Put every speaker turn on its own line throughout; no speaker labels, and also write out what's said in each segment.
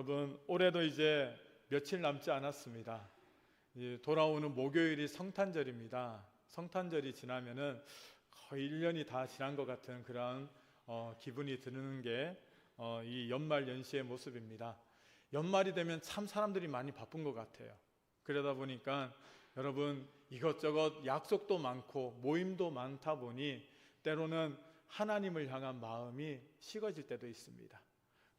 여러분, 올해도 이제 며칠 남지 않았습니다. 돌아오는 목요일이 성탄절입니다. 성탄절이 지나면은 거의 1년이 다 지난 것 같은 그런 기분이 드는 게 이 연말 연시의 모습입니다. 연말이 되면 참 사람들이 많이 바쁜 것 같아요. 그러다 보니까 여러분, 이것저것 약속도 많고 모임도 많다 보니 때로는 하나님을 향한 마음이 식어질 때도 있습니다.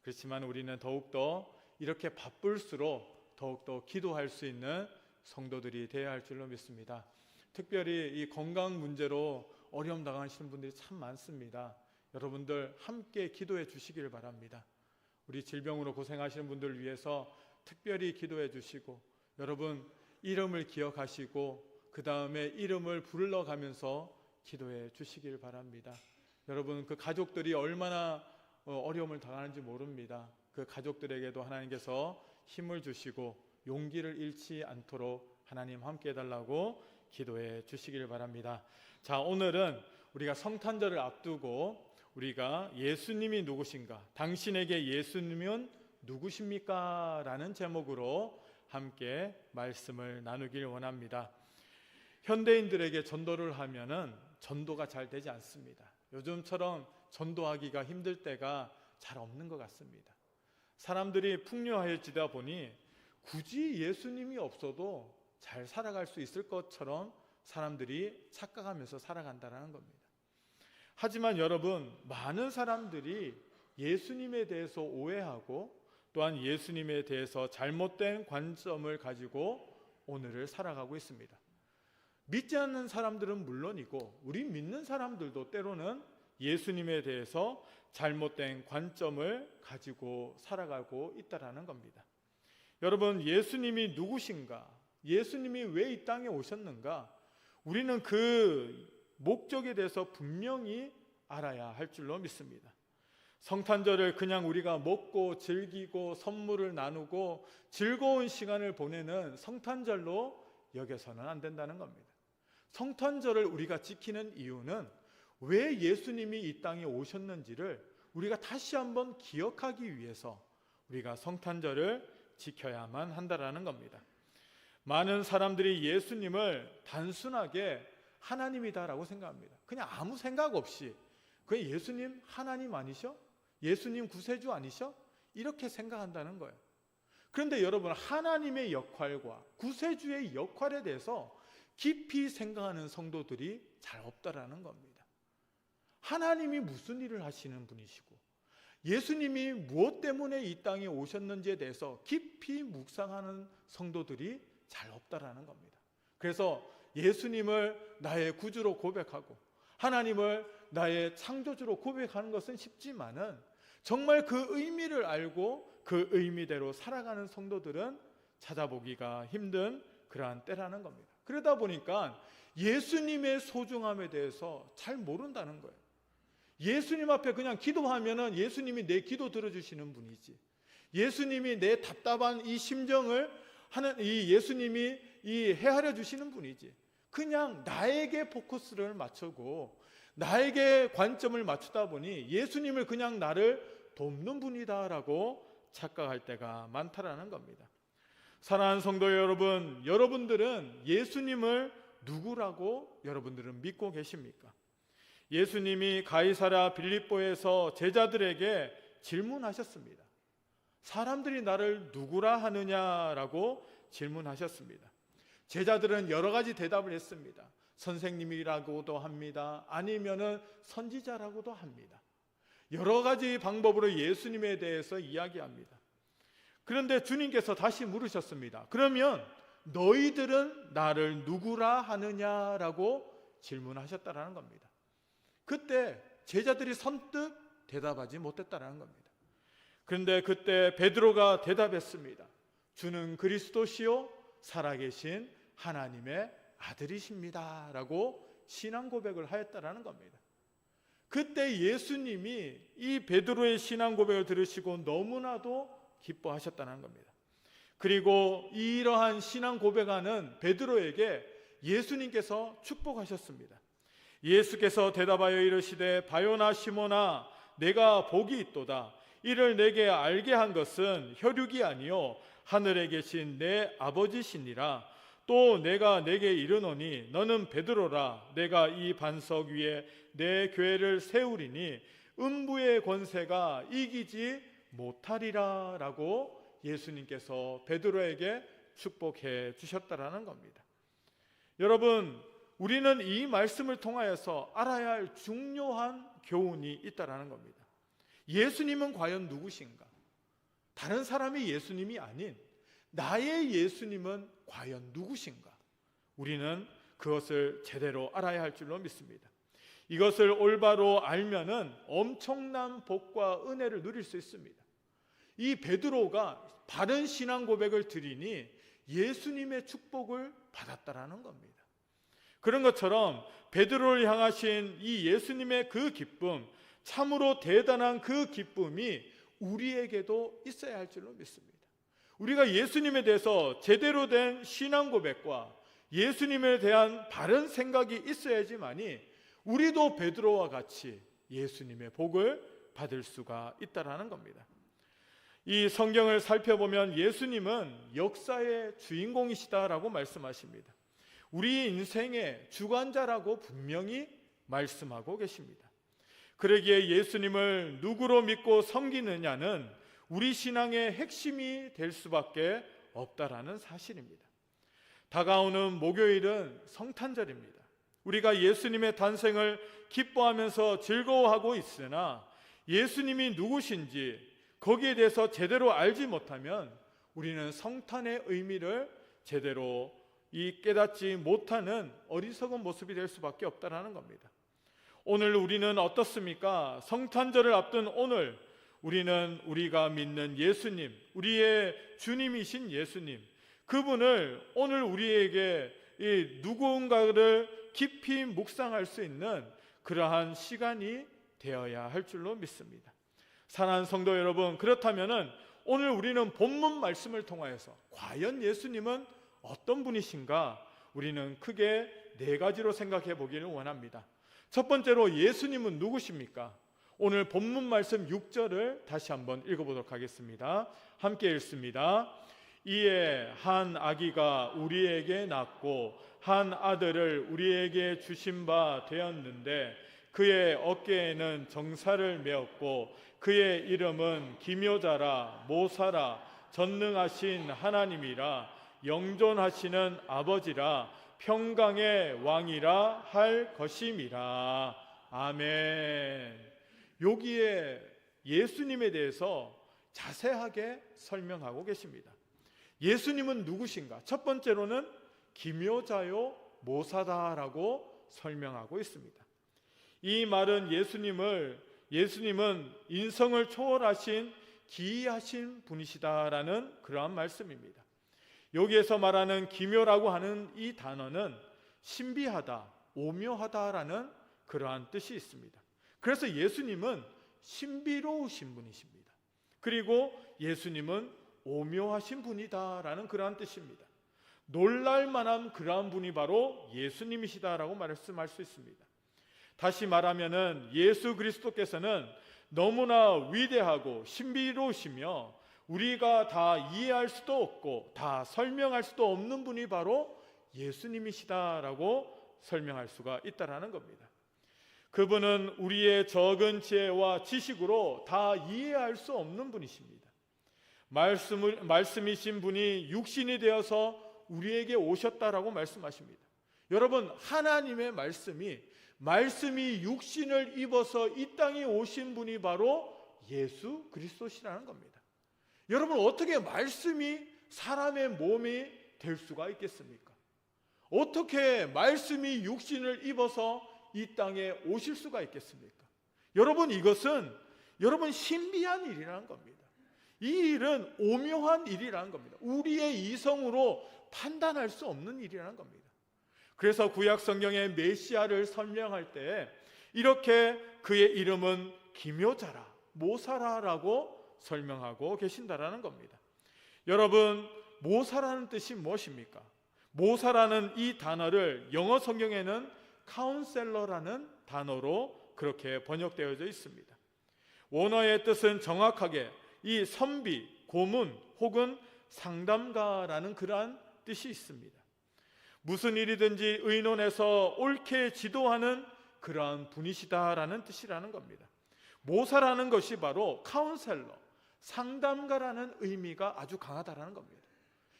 그렇지만 우리는 더욱더 이렇게 바쁠수록 더욱더 기도할 수 있는 성도들이 되어야 할 줄로 믿습니다. 특별히 이 건강 문제로 어려움 당하시는 분들이 참 많습니다. 여러분들 함께 기도해 주시길 바랍니다. 우리 질병으로 고생하시는 분들을 위해서 특별히 기도해 주시고, 여러분 이름을 기억하시고 그 다음에 이름을 불러가면서 기도해 주시길 바랍니다. 여러분, 그 가족들이 얼마나 어려움을 당하는지 모릅니다. 그 가족들에게도 하나님께서 힘을 주시고 용기를 잃지 않도록 하나님 함께 해달라고 기도해 주시길 바랍니다. 자, 오늘은 우리가 성탄절을 앞두고 우리가 예수님이 누구신가, 당신에게 예수님은 누구십니까? 라는 제목으로 함께 말씀을 나누길 원합니다. 현대인들에게 전도를 하면은 전도가 잘 되지 않습니다. 요즘처럼 전도하기가 힘들 때가 잘 없는 것 같습니다. 사람들이 풍요해지다 보니 굳이 예수님이 없어도 잘 살아갈 수 있을 것처럼 사람들이 착각하면서 살아간다는 겁니다. 하지만 여러분, 많은 사람들이 예수님에 대해서 오해하고 또한 예수님에 대해서 잘못된 관점을 가지고 오늘을 살아가고 있습니다. 믿지 않는 사람들은 물론이고 우리 믿는 사람들도 때로는 예수님에 대해서 잘못된 관점을 가지고 살아가고 있다는 겁니다. 여러분, 예수님이 누구신가? 예수님이 왜 이 땅에 오셨는가? 우리는 그 목적에 대해서 분명히 알아야 할 줄로 믿습니다. 성탄절을 그냥 우리가 먹고 즐기고 선물을 나누고 즐거운 시간을 보내는 성탄절로 여겨서는 안 된다는 겁니다. 성탄절을 우리가 지키는 이유는 왜 예수님이 이 땅에 오셨는지를 우리가 다시 한번 기억하기 위해서 우리가 성탄절을 지켜야만 한다는 겁니다. 많은 사람들이 예수님을 단순하게 하나님이다라고 생각합니다. 그냥 아무 생각 없이 그 예수님 하나님 아니셔? 예수님 구세주 아니셔? 이렇게 생각한다는 거예요. 그런데 여러분, 하나님의 역할과 구세주의 역할에 대해서 깊이 생각하는 성도들이 잘 없다라는 겁니다. 하나님이 무슨 일을 하시는 분이시고 예수님이 무엇 때문에 이 땅에 오셨는지에 대해서 깊이 묵상하는 성도들이 잘 없다라는 겁니다. 그래서 예수님을 나의 구주로 고백하고 하나님을 나의 창조주로 고백하는 것은 쉽지만은 정말 그 의미를 알고 그 의미대로 살아가는 성도들은 찾아보기가 힘든 그러한 때라는 겁니다. 그러다 보니까 예수님의 소중함에 대해서 잘 모른다는 거예요. 예수님 앞에 그냥 기도하면은 예수님이 내 기도 들어주시는 분이지, 예수님이 내 답답한 이 심정을 하는 이 예수님이 헤아려 주시는 분이지, 그냥 나에게 포커스를 맞추고 나에게 관점을 맞추다 보니 예수님을 그냥 나를 돕는 분이다라고 착각할 때가 많다라는 겁니다. 사랑하는 성도 여러분, 여러분들은 예수님을 누구라고 여러분들은 믿고 계십니까? 예수님이 가이사랴 빌립보에서 제자들에게 질문하셨습니다. 사람들이 나를 누구라 하느냐라고 질문하셨습니다. 제자들은 여러 가지 대답을 했습니다. 선생님이라고도 합니다. 아니면은 선지자라고도 합니다. 여러 가지 방법으로 예수님에 대해서 이야기합니다. 그런데 주님께서 다시 물으셨습니다. 그러면 너희들은 나를 누구라 하느냐라고 질문하셨다라는 겁니다. 그때 제자들이 선뜻 대답하지 못했다라는 겁니다. 그런데 그때 베드로가 대답했습니다. 주는 그리스도시요 살아계신 하나님의 아들이십니다 라고 신앙 고백을 하였다라는 겁니다. 그때 예수님이 이 베드로의 신앙 고백을 들으시고 너무나도 기뻐하셨다는 겁니다. 그리고 이러한 신앙 고백하는 베드로에게 예수님께서 축복하셨습니다. 예수께서 대답하여 이르시되 바요나 시몬아 내가 복이 있도다. 이를 내게 알게 한 것은 혈육이 아니요 하늘에 계신 내 아버지시니라. 또 내가 내게 이르노니 너는 베드로라. 내가 이 반석 위에 내 교회를 세우리니 음부의 권세가 이기지 못하리라 라고 예수님께서 베드로에게 축복해 주셨다라는 겁니다. 여러분, 우리는 이 말씀을 통하여서 알아야 할 중요한 교훈이 있다라는 겁니다. 예수님은 과연 누구신가? 다른 사람의 예수님이 아닌 나의 예수님은 과연 누구신가? 우리는 그것을 제대로 알아야 할 줄로 믿습니다. 이것을 올바로 알면은 엄청난 복과 은혜를 누릴 수 있습니다. 이 베드로가 바른 신앙 고백을 드리니 예수님의 축복을 받았다라는 겁니다. 그런 것처럼 베드로를 향하신 이 예수님의 그 기쁨, 참으로 대단한 그 기쁨이 우리에게도 있어야 할 줄로 믿습니다. 우리가 예수님에 대해서 제대로 된 신앙 고백과 예수님에 대한 바른 생각이 있어야지만이 우리도 베드로와 같이 예수님의 복을 받을 수가 있다라는 겁니다. 이 성경을 살펴보면 예수님은 역사의 주인공이시다라고 말씀하십니다. 우리 인생의 주관자라고 분명히 말씀하고 계십니다. 그러기에 예수님을 누구로 믿고 섬기느냐는 우리 신앙의 핵심이 될 수밖에 없다라는 사실입니다. 다가오는 목요일은 성탄절입니다. 우리가 예수님의 탄생을 기뻐하면서 즐거워하고 있으나 예수님이 누구신지 거기에 대해서 제대로 알지 못하면 우리는 성탄의 의미를 제대로 깨닫지 못하는 어리석은 모습이 될 수밖에 없다라는 겁니다. 오늘 우리는 어떻습니까? 성탄절을 앞둔 오늘 우리는 우리가 믿는 예수님, 우리의 주님이신 예수님, 그분을 오늘 우리에게 누군가를 깊이 묵상할 수 있는 그러한 시간이 되어야 할 줄로 믿습니다. 사랑하는 성도 여러분, 그렇다면 오늘 우리는 본문 말씀을 통하여서 과연 예수님은 어떤 분이신가? 우리는 크게 네 가지로 생각해 보기를 원합니다. 첫 번째로 예수님은 누구십니까? 오늘 본문 말씀 6절을 다시 한번 읽어보도록 하겠습니다. 함께 읽습니다. 이에 한 아기가 우리에게 낳고 한 아들을 우리에게 주신 바 되었는데 그의 어깨에는 정사를 메었고 그의 이름은 기묘자라 모사라 전능하신 하나님이라 영존하시는 아버지라 평강의 왕이라 할 것임이라. 아멘. 여기에 예수님에 대해서 자세하게 설명하고 계십니다. 예수님은 누구신가? 첫 번째로는 기묘자요 모사다라고 설명하고 있습니다. 이 말은 예수님은 인성을 초월하신 기이하신 분이시다라는 그러한 말씀입니다. 여기에서 말하는 기묘라고 하는 이 단어는 신비하다, 오묘하다라는 그러한 뜻이 있습니다. 그래서 예수님은 신비로우신 분이십니다. 그리고 예수님은 오묘하신 분이다라는 그러한 뜻입니다. 놀랄 만한 그러한 분이 바로 예수님이시다라고 말씀할 수 있습니다. 다시 말하면은 예수 그리스도께서는 너무나 위대하고 신비로우시며 우리가 다 이해할 수도 없고 다 설명할 수도 없는 분이 바로 예수님이시다라고 설명할 수가 있다라는 겁니다. 그분은 우리의 적은 지혜와 지식으로 다 이해할 수 없는 분이십니다. 말씀이신 분이 육신이 되어서 우리에게 오셨다라고 말씀하십니다. 여러분, 하나님의 말씀이 육신을 입어서 이 땅에 오신 분이 바로 예수 그리스도시라는 겁니다. 여러분, 어떻게 말씀이 사람의 몸이 될 수가 있겠습니까? 어떻게 말씀이 육신을 입어서 이 땅에 오실 수가 있겠습니까? 여러분, 이것은 신비한 일이라는 겁니다. 이 일은 오묘한 일이라는 겁니다. 우리의 이성으로 판단할 수 없는 일이라는 겁니다. 그래서 구약 성경의 메시아를 설명할 때 이렇게 그의 이름은 기묘자라, 모사라라고 설명하고 계신다라는 겁니다. 여러분, 모사라는 뜻이 무엇입니까? 모사라는 이 단어를 영어 성경에는 카운셀러라는 단어로 그렇게 번역되어져 있습니다. 원어의 뜻은 정확하게 이 선비, 고문 혹은 상담가라는 그러한 뜻이 있습니다. 무슨 일이든지 의논해서 옳게 지도하는 그러한 분이시다라는 뜻이라는 겁니다. 모사라는 것이 바로 카운셀러, 상담가라는 의미가 아주 강하다라는 겁니다.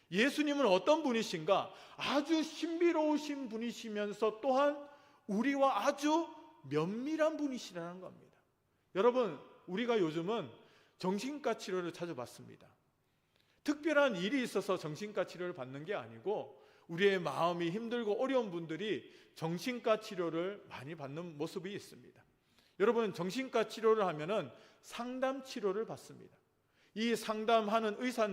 예수님은 어떤 분이신가? 아주 신비로우신 분이시면서 또한 우리와 아주 면밀한 분이시라는 겁니다. 여러분, 우리가 요즘은 정신과 치료를 찾아봤습니다. 특별한 일이 있어서 정신과 치료를 받는 게 아니고 우리의 마음이 힘들고 어려운 분들이 정신과 치료를 많이 받는 모습이 있습니다. 여러분, 정신과 치료를 하면은 상담 치료를 받습니다. 이 상담하는 의사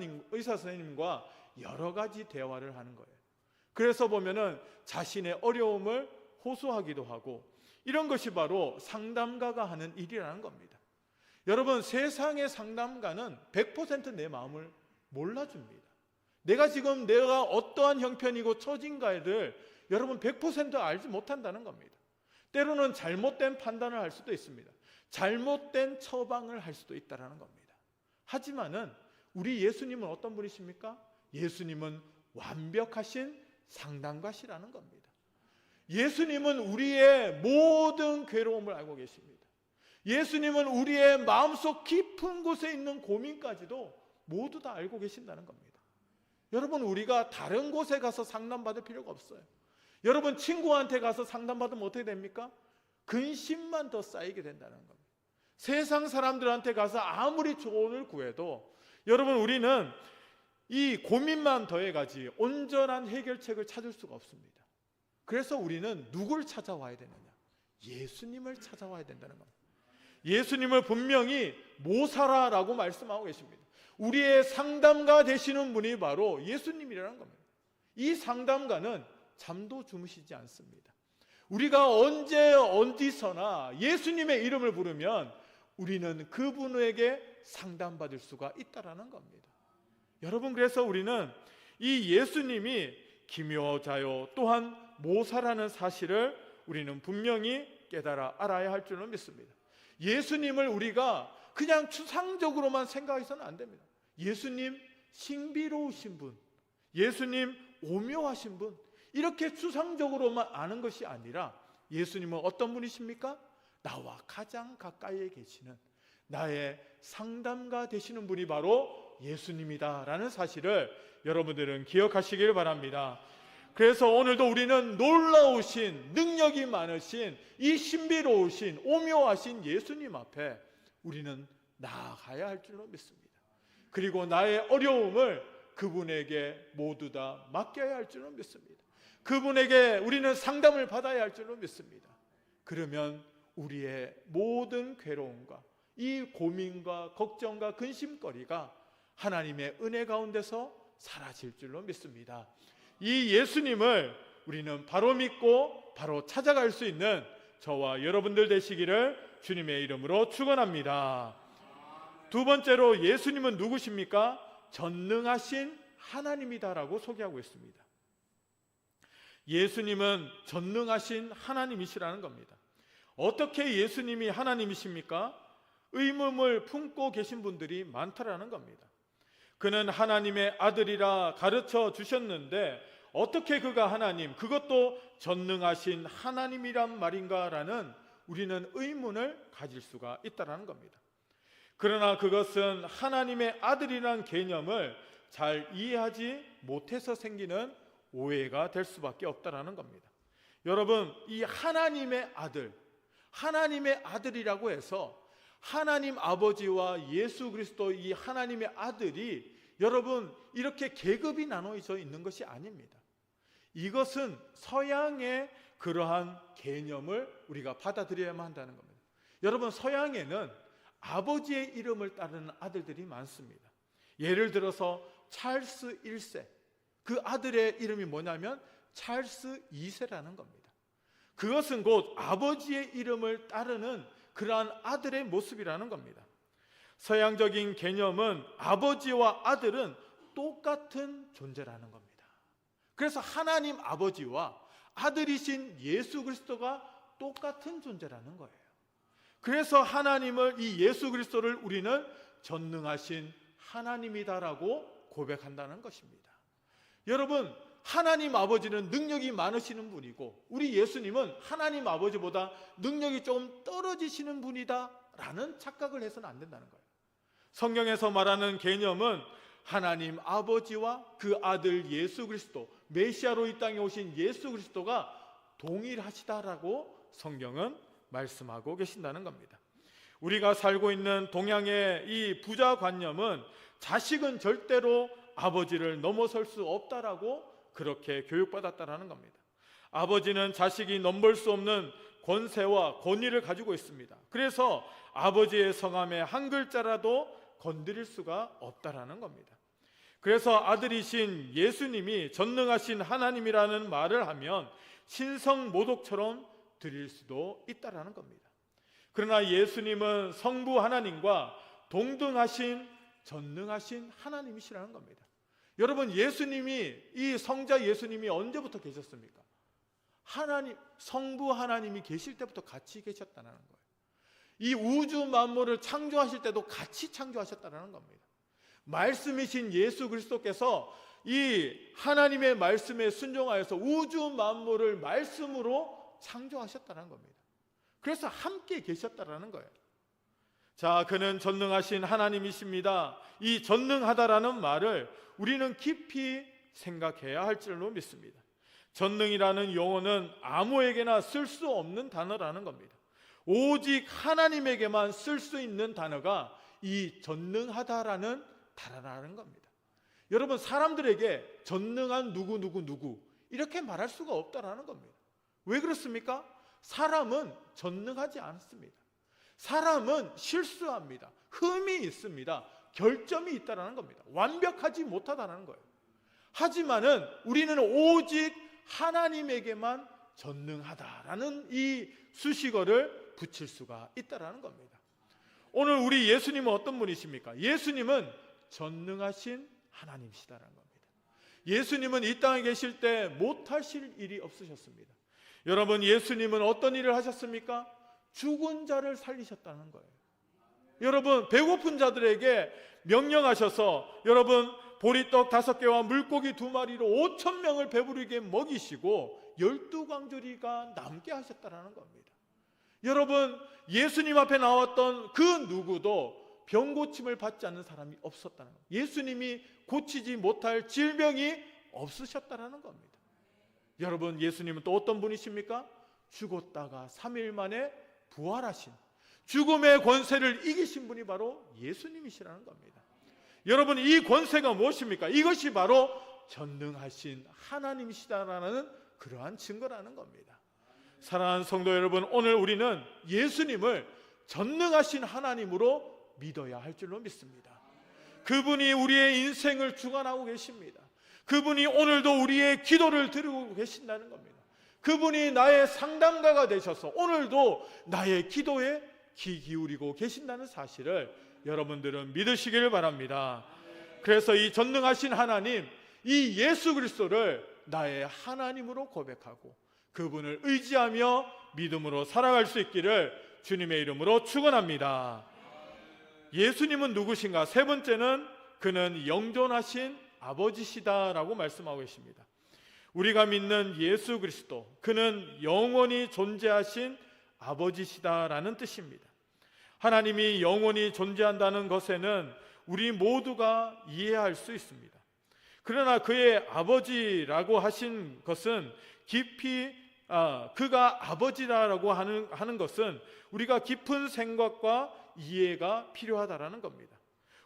선생님과 여러 가지 대화를 하는 거예요. 그래서 보면은 자신의 어려움을 호소하기도 하고, 이런 것이 바로 상담가가 하는 일이라는 겁니다. 여러분, 세상의 상담가는 100% 내 마음을 몰라줍니다. 내가 어떠한 형편이고 처진가를 여러분 100% 알지 못한다는 겁니다. 때로는 잘못된 판단을 할 수도 있습니다. 잘못된 처방을 할 수도 있다는 겁니다. 하지만은 우리 예수님은 어떤 분이십니까? 예수님은 완벽하신 상담가시라는 겁니다. 예수님은 우리의 모든 괴로움을 알고 계십니다. 예수님은 우리의 마음속 깊은 곳에 있는 고민까지도 모두 다 알고 계신다는 겁니다. 여러분, 우리가 다른 곳에 가서 상담받을 필요가 없어요. 여러분, 친구한테 가서 상담받으면 어떻게 됩니까? 근심만 더 쌓이게 된다는 겁니다. 세상 사람들한테 가서 아무리 조언을 구해도 여러분, 우리는 이 고민만 더해가지 온전한 해결책을 찾을 수가 없습니다. 그래서 우리는 누굴 찾아와야 되느냐? 예수님을 찾아와야 된다는 겁니다. 예수님을 분명히 모사라라고 말씀하고 계십니다. 우리의 상담가 되시는 분이 바로 예수님이라는 겁니다. 이 상담가는 잠도 주무시지 않습니다. 우리가 언제 어디서나 예수님의 이름을 부르면 우리는 그분에게 상담받을 수가 있다라는 겁니다. 여러분, 그래서 우리는 이 예수님이 기묘자요 또한 모사라는 사실을 우리는 분명히 깨달아 알아야 할 줄로 믿습니다. 예수님을 우리가 그냥 추상적으로만 생각해서는 안 됩니다. 예수님 신비로우신 분, 예수님 오묘하신 분, 이렇게 추상적으로만 아는 것이 아니라 예수님은 어떤 분이십니까? 나와 가장 가까이에 계시는 나의 상담가 되시는 분이 바로 예수님이다라는 사실을 여러분들은 기억하시길 바랍니다. 그래서 오늘도 우리는 놀라우신, 능력이 많으신, 이 신비로우신, 오묘하신 예수님 앞에 우리는 나아가야 할 줄로 믿습니다. 그리고 나의 어려움을 그분에게 모두 다 맡겨야 할 줄로 믿습니다. 그분에게 우리는 상담을 받아야 할 줄로 믿습니다. 그러면 우리의 모든 괴로움과 이 고민과 걱정과 근심거리가 하나님의 은혜 가운데서 사라질 줄로 믿습니다. 이 예수님을 우리는 바로 믿고 바로 찾아갈 수 있는 저와 여러분들 되시기를 주님의 이름으로 축원합니다. 두 번째로 예수님은 누구십니까? 전능하신 하나님이다라고 소개하고 있습니다. 예수님은 전능하신 하나님이시라는 겁니다. 어떻게 예수님이 하나님이십니까? 의문을 품고 계신 분들이 많다라는 겁니다. 그는 하나님의 아들이라 가르쳐 주셨는데 어떻게 그가 하나님, 그것도 전능하신 하나님이란 말인가라는 우리는 의문을 가질 수가 있다는 겁니다. 그러나 그것은 하나님의 아들이란 개념을 잘 이해하지 못해서 생기는 오해가 될 수밖에 없다는 겁니다. 여러분, 이 하나님의 아들, 하나님의 아들이라고 해서 하나님 아버지와 예수 그리스도 이 하나님의 아들이 여러분 이렇게 계급이 나눠져 있는 것이 아닙니다. 이것은 서양의 그러한 개념을 우리가 받아들여야만 한다는 겁니다. 여러분, 서양에는 아버지의 이름을 따르는 아들들이 많습니다. 예를 들어서 찰스 1세, 그 아들의 이름이 뭐냐면 찰스 2세라는 겁니다. 그것은 곧 아버지의 이름을 따르는 그러한 아들의 모습이라는 겁니다. 서양적인 개념은 아버지와 아들은 똑같은 존재라는 겁니다. 그래서 하나님 아버지와 아들이신 예수 그리스도가 똑같은 존재라는 거예요. 그래서 하나님을, 이 예수 그리스도를 우리는 전능하신 하나님이다라고 고백한다는 것입니다. 여러분, 하나님 아버지는 능력이 많으시는 분이고 우리 예수님은 하나님 아버지보다 능력이 조금 떨어지시는 분이다 라는 착각을 해서는 안 된다는 거예요. 성경에서 말하는 개념은 하나님 아버지와 그 아들 예수 그리스도, 메시아로 이 땅에 오신 예수 그리스도가 동일하시다라고 성경은 말씀하고 계신다는 겁니다. 우리가 살고 있는 동양의 이 부자관념은 자식은 절대로 아버지를 넘어설 수 없다라고 그렇게 교육받았다라는 겁니다. 아버지는 자식이 넘볼 수 없는 권세와 권위를 가지고 있습니다. 그래서 아버지의 성함의 한 글자라도 건드릴 수가 없다라는 겁니다. 그래서 아들이신 예수님이 전능하신 하나님이라는 말을 하면 신성모독처럼 드릴 수도 있다라는 겁니다. 그러나 예수님은 성부 하나님과 동등하신 전능하신 하나님이시라는 겁니다. 여러분, 예수님이, 이 성자 예수님이 언제부터 계셨습니까? 하나님, 성부 하나님이 계실 때부터 같이 계셨다는 거예요. 이 우주 만물을 창조하실 때도 같이 창조하셨다는 겁니다. 말씀이신 예수 그리스도께서 이 하나님의 말씀에 순종하여서 우주 만물을 말씀으로 창조하셨다는 겁니다. 그래서 함께 계셨다는 거예요. 자, 그는 전능하신 하나님이십니다. 이 전능하다라는 말을 우리는 깊이 생각해야 할 줄로 믿습니다. 전능이라는 용어는 아무에게나 쓸 수 없는 단어라는 겁니다. 오직 하나님에게만 쓸 수 있는 단어가 이 전능하다라는 단어라는 겁니다. 여러분, 사람들에게 전능한 누구 이렇게 말할 수가 없다라는 겁니다. 왜 그렇습니까? 사람은 전능하지 않습니다. 사람은 실수합니다. 흠이 있습니다. 결점이 있다라는 겁니다. 완벽하지 못하다는 거예요. 하지만은 우리는 오직 하나님에게만 전능하다라는 이 수식어를 붙일 수가 있다라는 겁니다. 오늘 우리 예수님은 어떤 분이십니까? 예수님은 전능하신 하나님이시다라는 겁니다. 예수님은 이 땅에 계실 때 못하실 일이 없으셨습니다. 여러분, 예수님은 어떤 일을 하셨습니까? 죽은 자를 살리셨다는 거예요. 여러분, 배고픈 자들에게 명령하셔서 여러분 보리떡 5개와 물고기 2마리로 5,000명을 배부르게 먹이시고 12광주리가 남게 하셨다는 겁니다. 여러분, 예수님 앞에 나왔던 그 누구도 병 고침을 받지 않는 사람이 없었다는 겁니다. 예수님이 고치지 못할 질병이 없으셨다는 겁니다. 여러분, 예수님은 또 어떤 분이십니까? 죽었다가 3일 만에 부활하신, 죽음의 권세를 이기신 분이 바로 예수님이시라는 겁니다. 여러분, 이 권세가 무엇입니까? 이것이 바로 전능하신 하나님이시다라는 그러한 증거라는 겁니다. 사랑하는 성도 여러분, 오늘 우리는 예수님을 전능하신 하나님으로 믿어야 할 줄로 믿습니다. 그분이 우리의 인생을 주관하고 계십니다. 그분이 오늘도 우리의 기도를 들고 계신다는 겁니다. 그분이 나의 상담가가 되셔서 오늘도 나의 기도에 귀 기울이고 계신다는 사실을 여러분들은 믿으시기를 바랍니다. 그래서 이 전능하신 하나님, 이 예수 그리스도를 나의 하나님으로 고백하고 그분을 의지하며 믿음으로 살아갈 수 있기를 주님의 이름으로 축원합니다. 예수님은 누구신가? 세 번째는 그는 영존하신 아버지시다라고 말씀하고 계십니다. 우리가 믿는 예수 그리스도, 그는 영원히 존재하신 아버지시다라는 뜻입니다. 하나님이 영원히 존재한다는 것에는 우리 모두가 이해할 수 있습니다. 그러나 그의 아버지라고 하신 것은 깊이 그가 아버지라고 하는 것은 우리가 깊은 생각과 이해가 필요하다라는 겁니다.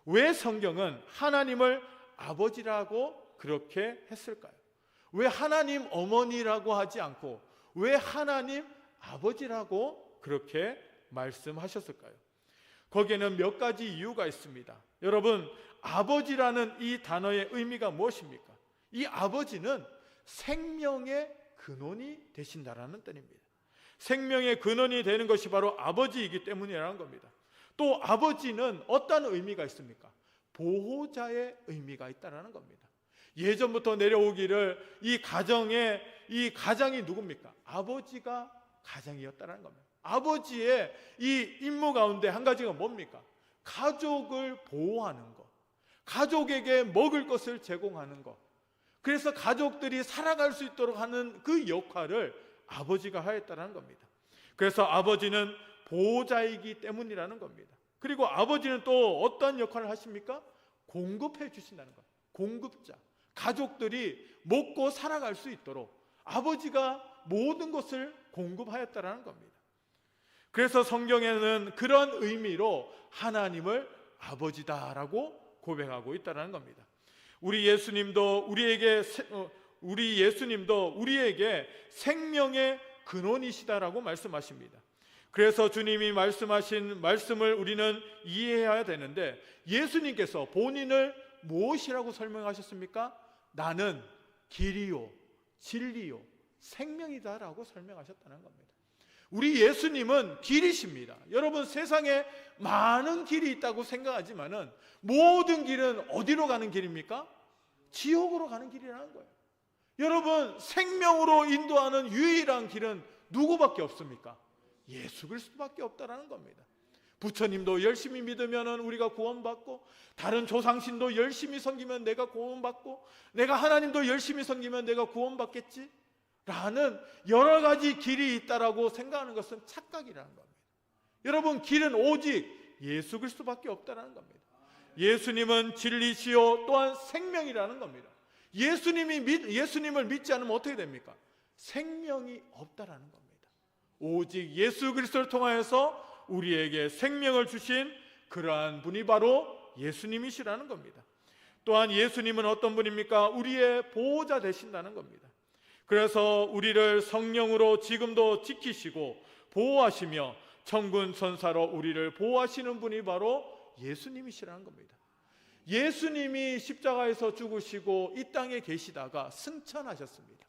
왜 성경은 하나님을 아버지라고 그렇게 했을까요? 왜 하나님 어머니라고 하지 않고 왜 하나님 아버지라고 그렇게 말씀하셨을까요? 거기에는 몇 가지 이유가 있습니다. 여러분, 아버지라는 이 단어의 의미가 무엇입니까? 이 아버지는 생명의 근원이 되신다라는 뜻입니다. 생명의 근원이 되는 것이 바로 아버지이기 때문이라는 겁니다. 또 아버지는 어떤 의미가 있습니까? 보호자의 의미가 있다는 겁니다. 예전부터 내려오기를 이 가정이 누굽니까? 아버지가 가장이었다는 겁니다. 아버지의 이 임무 가운데 한 가지가 뭡니까? 가족을 보호하는 것, 가족에게 먹을 것을 제공하는 것, 그래서 가족들이 살아갈 수 있도록 하는 그 역할을 아버지가 하였다는 겁니다. 그래서 아버지는 보호자이기 때문이라는 겁니다. 그리고 아버지는 또 어떤 역할을 하십니까? 공급해 주신다는 거예요. 공급자. 가족들이 먹고 살아갈 수 있도록 아버지가 모든 것을 공급하였다는 겁니다. 그래서 성경에는 그런 의미로 하나님을 아버지다라고 고백하고 있다는 겁니다. 우리 예수님도 우리에게 생명의 근원이시다라고 말씀하십니다. 그래서 주님이 말씀하신 말씀을 우리는 이해해야 되는데, 예수님께서 본인을 무엇이라고 설명하셨습니까? 나는 길이요 진리요 생명이다라고 설명하셨다는 겁니다. 우리 예수님은 길이십니다. 여러분, 세상에 많은 길이 있다고 생각하지만은 모든 길은 어디로 가는 길입니까? 지옥으로 가는 길이라는 거예요. 여러분, 생명으로 인도하는 유일한 길은 누구밖에 없습니까? 예수 그리스도밖에 없다라는 겁니다. 부처님도 열심히 믿으면 우리가 구원받고, 다른 조상신도 열심히 섬기면 내가 구원받고, 내가 하나님도 열심히 섬기면 내가 구원받겠지? 라는 여러 가지 길이 있다라고 생각하는 것은 착각이라는 겁니다. 여러분, 길은 오직 예수 그리스도밖에 없다라는 겁니다. 예수님은 진리시요 또한 생명이라는 겁니다. 예수님을 믿지 않으면 어떻게 됩니까? 생명이 없다라는 겁니다. 오직 예수 그리스도를 통하여서 우리에게 생명을 주신 그러한 분이 바로 예수님이시라는 겁니다. 또한 예수님은 어떤 분입니까? 우리의 보호자 되신다는 겁니다. 그래서 우리를 성령으로 지금도 지키시고 보호하시며 천군 천사로 우리를 보호하시는 분이 바로 예수님이시라는 겁니다. 예수님이 십자가에서 죽으시고 이 땅에 계시다가 승천하셨습니다.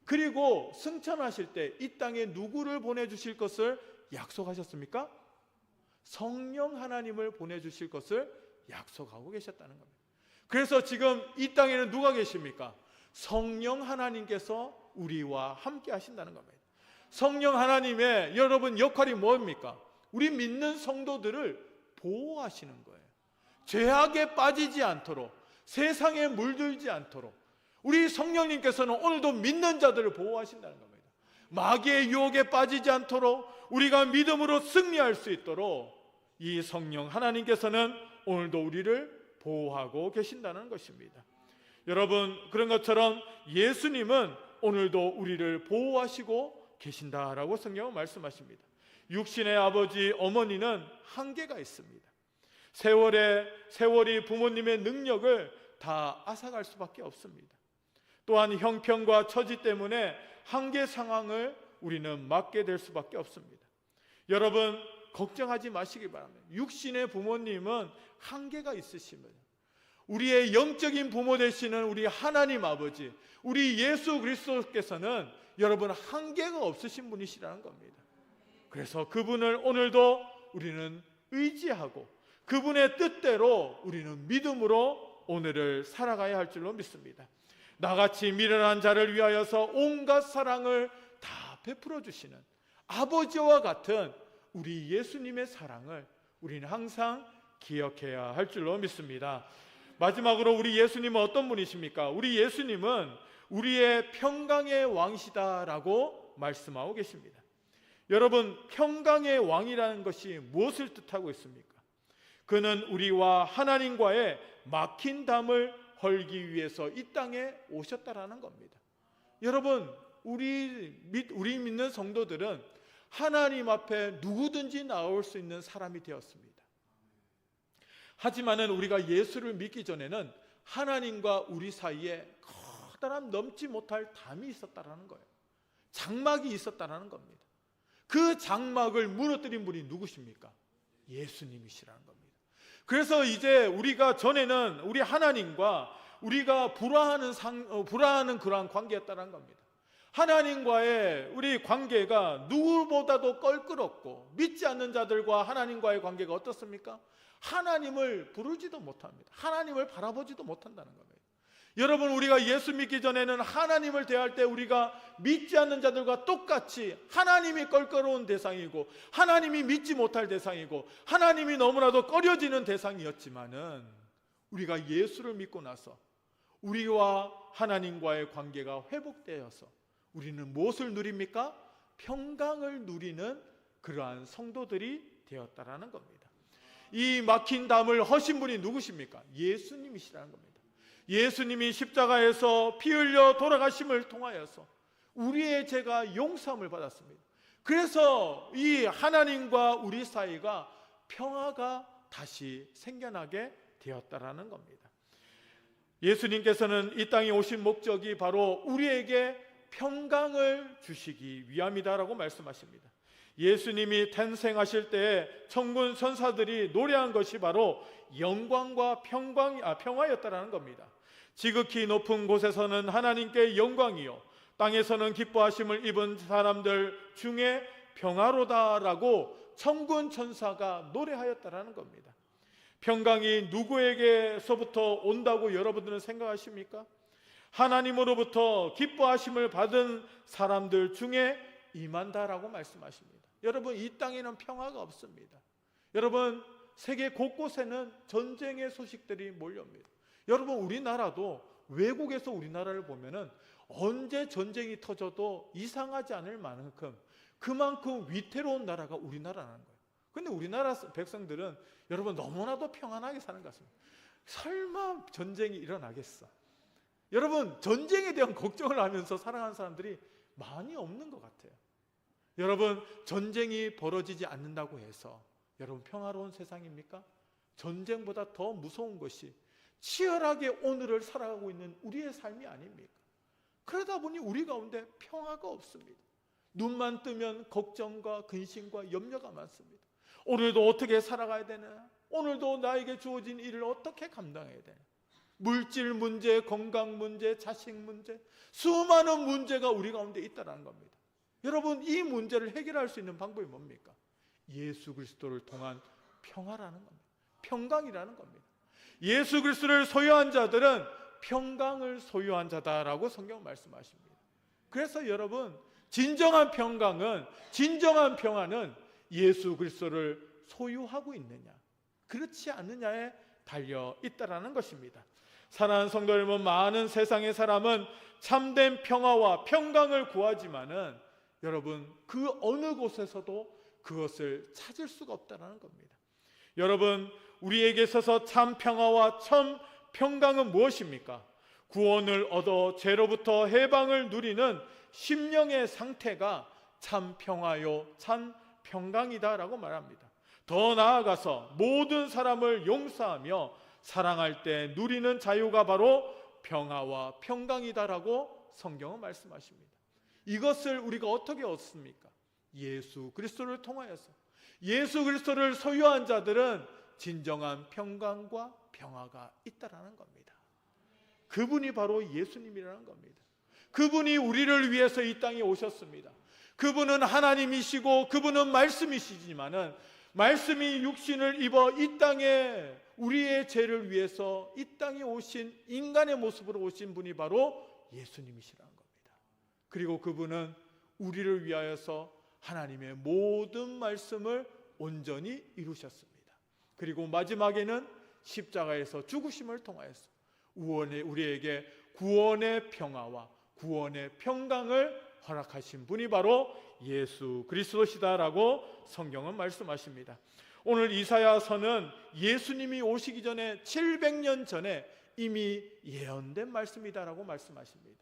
그리고 승천하실 때 이 땅에 누구를 보내주실 것을 약속하셨습니까? 성령 하나님을 보내주실 것을 약속하고 계셨다는 겁니다. 그래서 지금 이 땅에는 누가 계십니까? 성령 하나님께서 우리와 함께 하신다는 겁니다. 성령 하나님의 여러분 역할이 뭡니까? 우리 믿는 성도들을 보호하시는 거예요. 죄악에 빠지지 않도록, 세상에 물들지 않도록 우리 성령님께서는 오늘도 믿는 자들을 보호하신다는 겁니다. 마귀의 유혹에 빠지지 않도록 우리가 믿음으로 승리할 수 있도록 이 성령 하나님께서는 오늘도 우리를 보호하고 계신다는 것입니다. 여러분, 그런 것처럼 예수님은 오늘도 우리를 보호하시고 계신다라고 성경은 말씀하십니다. 육신의 아버지, 어머니는 한계가 있습니다. 세월이 부모님의 능력을 다 앗아갈 수밖에 없습니다. 또한 형편과 처지 때문에 한계 상황을 우리는 맞게 될 수밖에 없습니다. 여러분, 걱정하지 마시기 바랍니다. 육신의 부모님은 한계가 있으십니다. 우리의 영적인 부모 되시는 우리 하나님 아버지, 우리 예수 그리스도께서는 여러분 한계가 없으신 분이시라는 겁니다. 그래서 그분을 오늘도 우리는 의지하고 그분의 뜻대로 우리는 믿음으로 오늘을 살아가야 할 줄로 믿습니다. 나같이 미련한 자를 위하여서 온갖 사랑을 다 베풀어 주시는 아버지와 같은 우리 예수님의 사랑을 우리는 항상 기억해야 할 줄로 믿습니다. 마지막으로 우리 예수님은 어떤 분이십니까? 우리 예수님은 우리의 평강의 왕이시다라고 말씀하고 계십니다. 여러분, 평강의 왕이라는 것이 무엇을 뜻하고 있습니까? 그는 우리와 하나님과의 막힌 담을 헐기 위해서 이 땅에 오셨다라는 겁니다. 여러분, 우리 믿는 성도들은 하나님 앞에 누구든지 나올 수 있는 사람이 되었습니다. 하지만은 우리가 예수를 믿기 전에는 하나님과 우리 사이에 커다란 넘지 못할 담이 있었다라는 거예요. 장막이 있었다라는 겁니다. 그 장막을 무너뜨린 분이 누구십니까? 예수님이시라는 겁니다. 그래서 이제 우리가 전에는 우리 하나님과 우리가 불화하는 그러한 관계였다는 겁니다. 하나님과의 우리 관계가 누구보다도 껄끄럽고 믿지 않는 자들과 하나님과의 관계가 어떻습니까? 하나님을 부르지도 못합니다. 하나님을 바라보지도 못한다는 겁니다. 여러분, 우리가 예수 믿기 전에는 하나님을 대할 때 우리가 믿지 않는 자들과 똑같이 하나님이 껄끄러운 대상이고 하나님이 믿지 못할 대상이고 하나님이 너무나도 꺼려지는 대상이었지만은 우리가 예수를 믿고 나서 우리와 하나님과의 관계가 회복되어서 우리는 무엇을 누립니까? 평강을 누리는 그러한 성도들이 되었다라는 겁니다. 이 막힌 담을 허신 분이 누구십니까? 예수님이시라는 겁니다. 예수님이 십자가에서 피 흘려 돌아가심을 통하여서 우리의 죄가 용서함을 받았습니다. 그래서 이 하나님과 우리 사이가 평화가 다시 생겨나게 되었다라는 겁니다. 예수님께서는 이 땅에 오신 목적이 바로 우리에게 평강을 주시기 위함이다라고 말씀하십니다. 예수님이 탄생하실 때 천군 천사들이 노래한 것이 바로 영광과 평화였다라는 겁니다. 지극히 높은 곳에서는 하나님께 영광이요 땅에서는 기뻐하심을 입은 사람들 중에 평화로다라고 천군 천사가 노래하였다라는 겁니다. 평강이 누구에게서부터 온다고 여러분들은 생각하십니까? 하나님으로부터 기뻐하심을 받은 사람들 중에 임한다라고 말씀하십니다. 여러분, 이 땅에는 평화가 없습니다. 여러분, 세계 곳곳에는 전쟁의 소식들이 몰려옵니다. 여러분, 우리나라도 외국에서 우리나라를 보면은 언제 전쟁이 터져도 이상하지 않을 만큼 그만큼 위태로운 나라가 우리나라라는 거예요. 근데 우리나라 백성들은 여러분 너무나도 평안하게 사는 것 같습니다. 설마 전쟁이 일어나겠어? 여러분, 전쟁에 대한 걱정을 하면서 살아가는 사람들이 많이 없는 것 같아요. 여러분, 전쟁이 벌어지지 않는다고 해서 여러분 평화로운 세상입니까? 전쟁보다 더 무서운 것이 치열하게 오늘을 살아가고 있는 우리의 삶이 아닙니까? 그러다 보니 우리 가운데 평화가 없습니다. 눈만 뜨면 걱정과 근심과 염려가 많습니다. 오늘도 어떻게 살아가야 되나? 오늘도 나에게 주어진 일을 어떻게 감당해야 되나? 물질 문제, 건강 문제, 자식 문제, 수많은 문제가 우리 가운데 있다는 겁니다. 여러분, 이 문제를 해결할 수 있는 방법이 뭡니까? 예수 그리스도를 통한 평화라는 겁니다. 평강이라는 겁니다. 예수 그리스도를 소유한 자들은 평강을 소유한 자다라고 성경 말씀하십니다. 그래서 여러분, 진정한 평강은, 진정한 평화는 예수 그리스도를 소유하고 있느냐, 그렇지 않느냐에 달려 있다라는 것입니다. 사랑하는 성도 여러분, 많은 세상의 사람은 참된 평화와 평강을 구하지만은 여러분, 그 어느 곳에서도 그것을 찾을 수가 없다는 겁니다. 여러분, 우리에게 있어서 참 평화와 참 평강은 무엇입니까? 구원을 얻어 죄로부터 해방을 누리는 심령의 상태가 참 평화요 참 평강이다라고 말합니다. 더 나아가서 모든 사람을 용서하며 사랑할 때 누리는 자유가 바로 평화와 평강이다라고 성경은 말씀하십니다. 이것을 우리가 어떻게 얻습니까? 예수 그리스도를 통하여서. 예수 그리스도를 소유한 자들은 진정한 평강과 평화가 있다라는 겁니다. 그분이 바로 예수님이라는 겁니다. 그분이 우리를 위해서 이 땅에 오셨습니다. 그분은 하나님이시고 그분은 말씀이시지만은 말씀이 육신을 입어 이 땅에 우리의 죄를 위해서 이 땅에 오신 인간의 모습으로 오신 분이 바로 예수님이시라는 겁니다. 그리고 그분은 우리를 위하여서 하나님의 모든 말씀을 온전히 이루셨습니다. 그리고 마지막에는 십자가에서 죽으심을 통하여서 우리에게 구원의 평화와 구원의 평강을 허락하신 분이 바로 예수 그리스도시다라고 성경은 말씀하십니다. 오늘 이사야서는 예수님이 오시기 전에 700년 전에 이미 예언된 말씀이다라고 말씀하십니다.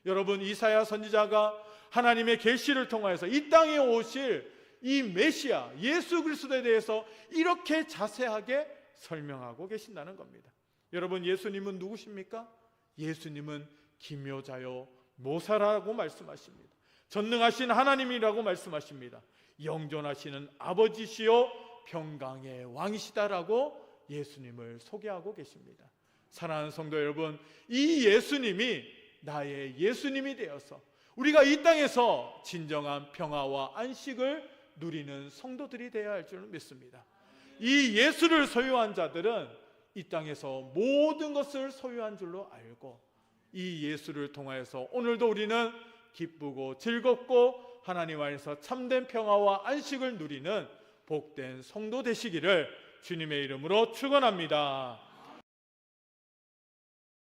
여러분, 이사야 선지자가 하나님의 계시를 통하여서 이 땅에 오실 이 메시아 예수 그리스도에 대해서 이렇게 자세하게 설명하고 계신다는 겁니다. 여러분, 예수님은 누구십니까? 예수님은 기묘자요 모사라고 말씀하십니다. 전능하신 하나님이라고 말씀하십니다. 영존하시는 아버지시요 평강의 왕이시다라고 예수님을 소개하고 계십니다. 사랑하는 성도 여러분, 이 예수님이 나의 예수님이 되어서 우리가 이 땅에서 진정한 평화와 안식을 누리는 성도들이 되어야 할 줄 믿습니다. 이 예수를 소유한 자들은 이 땅에서 모든 것을 소유한 줄로 알고 이 예수를 통하여서 오늘도 우리는 기쁘고 즐겁고 하나님 안에서 참된 평화와 안식을 누리는 복된 성도 되시기를 주님의 이름으로 축원합니다.